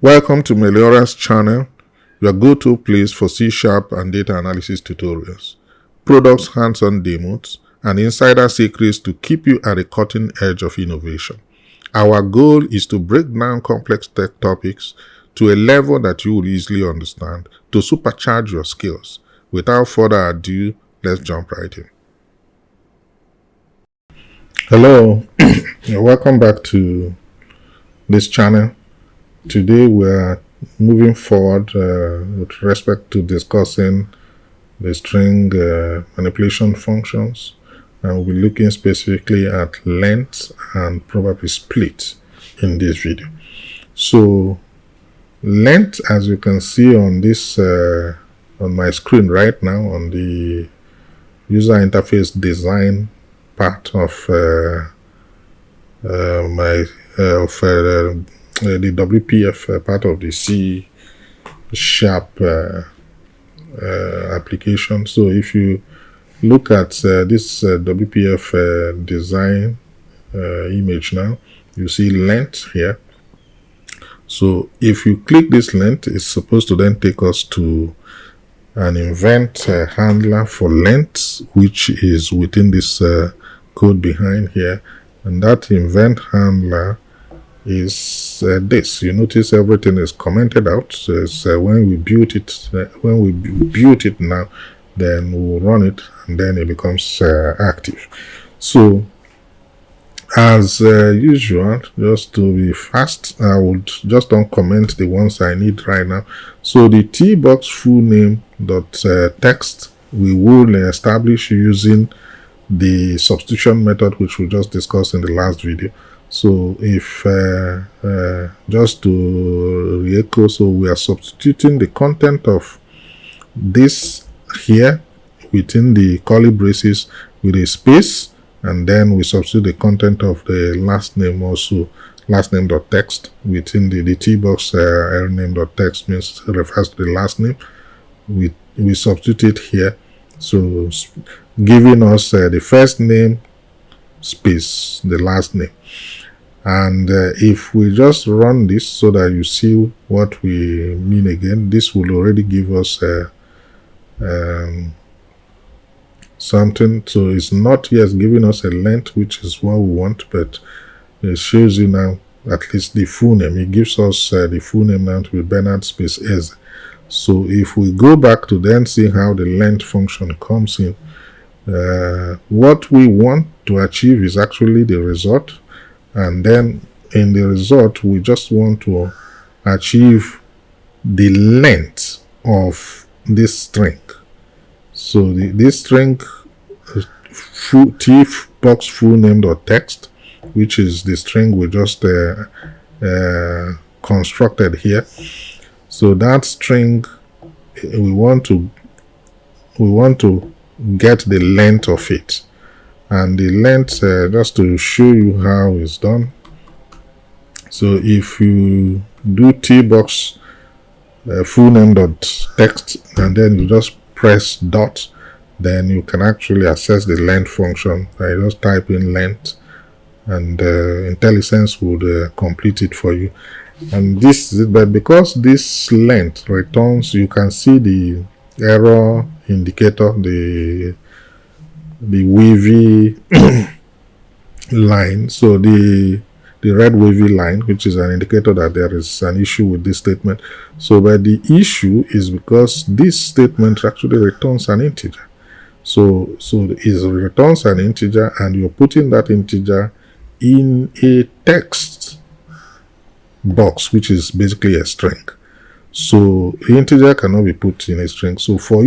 Welcome to Meliora's channel, your go-to place for C# and data analysis tutorials, products hands-on demos, and insider secrets to keep you at the cutting edge of innovation. Our goal is to break down complex tech topics to a level that you will easily understand to supercharge your skills. Without further ado, let's jump right in. Hello, welcome back to this channel. Today we're moving forward with respect to discussing the string manipulation functions, and we'll be looking specifically at length and probably split in this video. So length, as you can see on this on my screen right now, on the user interface design part of the WPF part of the C# application. So if you look at this WPF design image now, you see length here. So if you click this length, it's supposed to then take us to an event handler for length, which is within this code behind here, and that event handler is this. You notice everything is commented out. So it's when we built it now, then we'll run it and then it becomes active. So as usual, just to be fast, I would just uncomment the ones I need right now. So the tbox full name text we will establish using the substitution method, which we just discussed in the last video. So if just to re-echo, so we are substituting the content of this here within the curly braces with a space, and then we substitute the content of the last name also, last name.text within the tbox name.text means refers to the last name. We substitute it here, so giving us the first name space the last name. And if we just run this so that you see what we mean again, this will already give us something. So it's not yet giving us a length, which is what we want, but it shows you now at least the full name. It gives us the full name now to be Bernard space Eze. So if we go back to then see how the length function comes in, what we want to achieve is actually the result. And then in the result, we just want to achieve the length of this string. So this string tbox full name.text, which is the string we just constructed here. So that string, we want to get the length of it. And the length, just to show you how it's done. So if you do tbox full name.text and then you just press dot, then you can actually access the length function. I just type in length, and IntelliSense would complete it for you. And this is it. But because this length returns, you can see the error indicator, the wavy line. So the red wavy line, which is an indicator that there is an issue with this statement. So but the issue is because this statement actually returns an integer. So it returns an integer, and you're putting that integer in a text box, which is basically a string. So the integer cannot be put in a string. So for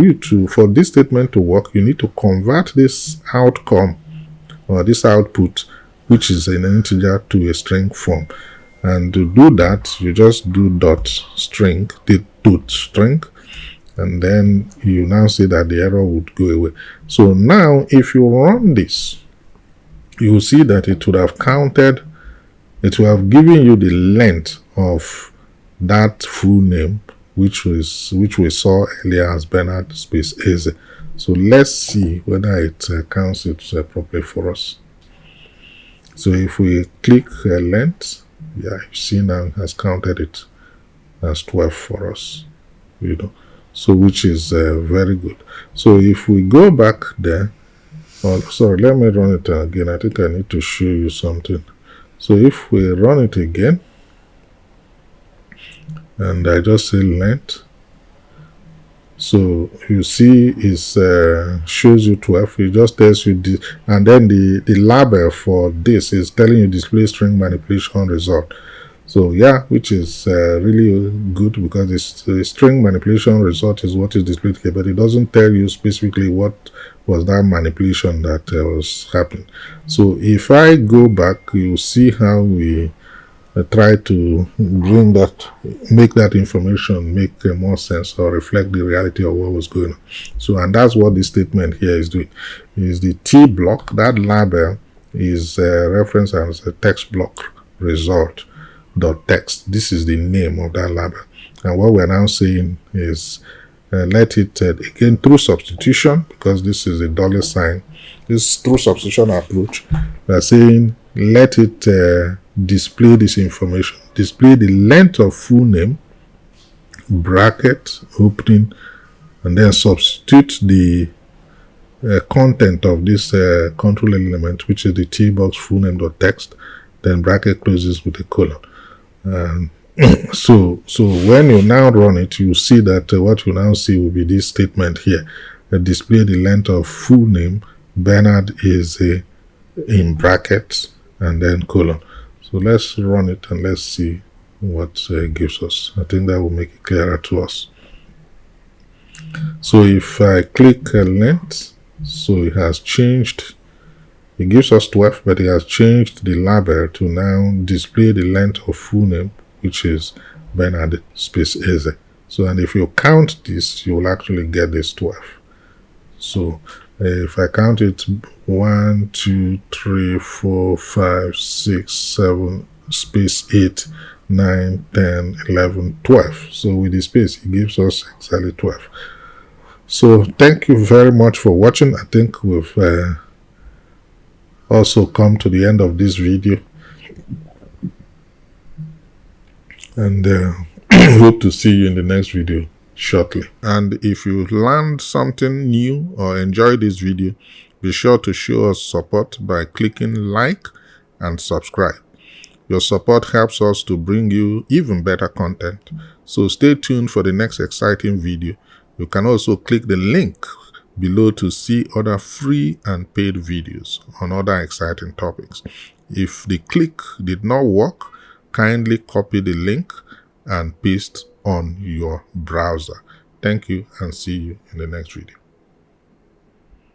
this statement to work, you need to convert this outcome or this output, which is an integer, to a string form. And to do that, you just do dot string, and then you now see that the error would go away. So now if you run this, you will see that it would have counted, it will have given you the length of that full name, which we saw earlier as Bernard space Eze. So let's see whether it counts it properly for us. So if we click length, yeah, you see now it has counted it as 12 for us, so which is very good. So if we go back there, sorry, let me run it again. I think I need to show you something. So if we run it again, and I just say length, so you see it shows you 12. It just tells you this, and then the label for this is telling you display string manipulation result. So yeah, which is really good, because the string manipulation result is what is displayed here, but it doesn't tell you specifically what was that manipulation that was happening. So if I go back, you see how we try to make that information make more sense or reflect the reality of what was going on. So, and that's what this statement here is doing. Is the T block, that label is referenced as a text block result dot text. This is the name of that label, and what we're now saying is let it again through substitution, because this is a dollar sign. This through substitution approach, we're saying let it display this information, display the length of full name, bracket, opening, and then substitute the content of this control element, which is the T box full name dot text, then bracket closes with a colon. So when you now run it, you see that what you now see will be this statement here: display the length of full name. Bernard is in brackets and then colon. So let's run it and let's see what it gives us. I think that will make it clearer to us. So if I click length, so it has changed. It gives us 12, but it has changed the label to now display the length of full name, which is Bernard space Eze. So, and if you count this, you will actually get this 12. So if I count it 1, 2, 3, 4, 5, 6, 7, space 8, 9, 10, 11, 12. So with the space, it gives us exactly 12. So thank you very much for watching. I think we've also come to the end of this video, and hope to see you in the next video shortly. And if you learned something new or enjoyed this video, be sure to show us support by clicking like and subscribe. Your support helps us to bring you even better content. So stay tuned for the next exciting video. You can also click the link below to see other free and paid videos on other exciting topics. If the click did not work, kindly copy the link and paste on your browser. Thank you, and see you in the next video.